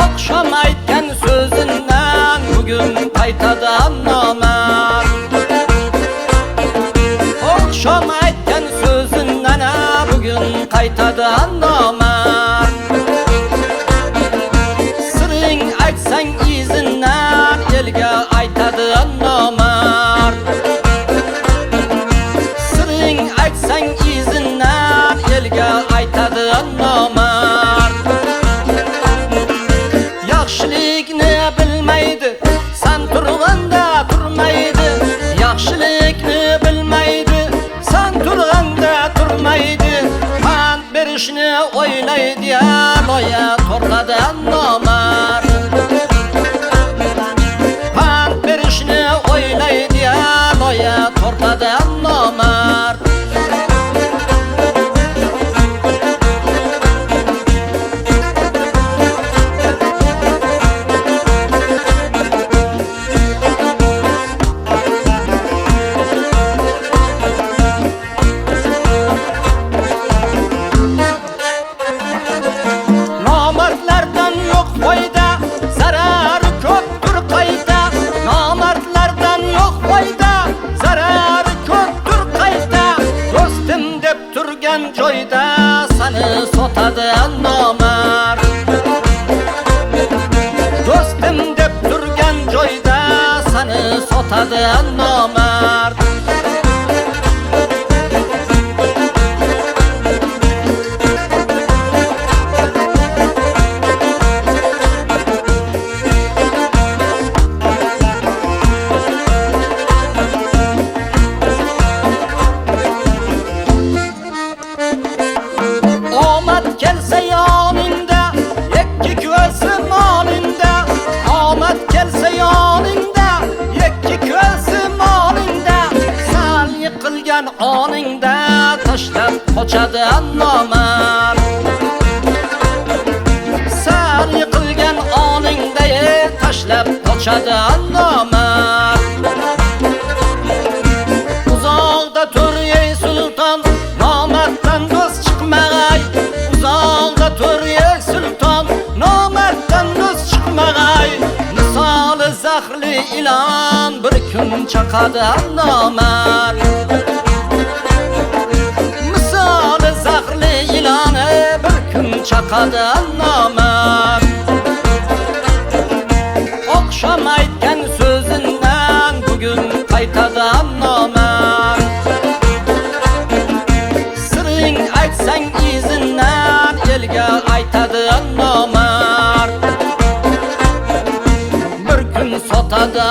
Oqshom aytgan so'zindan bugun qaytadan nomard. Oqshom aytgan so'zindan bugun qaytadan nomard. Siring aytsang izindan elga aytadan nomard. Siring aytsang izindan elga aytadan nomard. Yaxshilikni bilmaydi, san turganda turmaydi. Yaxshilikni bilmaydi, san turganda turmaydi. Pand berishni o'ylaydi, loya tortadan nomard. Pand berishni o'ylaydi, loya tortadan nomard. Nomardlardan yo'q foyda, zarari ko'pdir qayta. Nomardlardan yo'q foyda, zarari ko'pdir qayta. Do'stim deb turgan joyda seni sotadi nomard. Do'stim deb turgan joyda seni sotadi nomard. Omad kelsa yoningda, ikki ko'zi molingda. Omad kelsa yoningda, ikki ko'zi molingda. Sal yiqilgan oningda tashlab qochadi nomard. Sal yiqilgan oningda tashlab qochadi nomard. Uzoqda tur ey sulton, nomarddan do'st chiqmag'ay. Uzoqda tur ey sulton, nomarddan do'st chiqmag'ay. Misoli zaxli ilon bir kun chaqadi nomard. Misoli zaxli ilon bir kun chaqadi nomard. Oqshom aytgan so'zindan bugun qaytadi nomard. Siring aytsang izindan elga aytadi nomard. Bir kun sotadi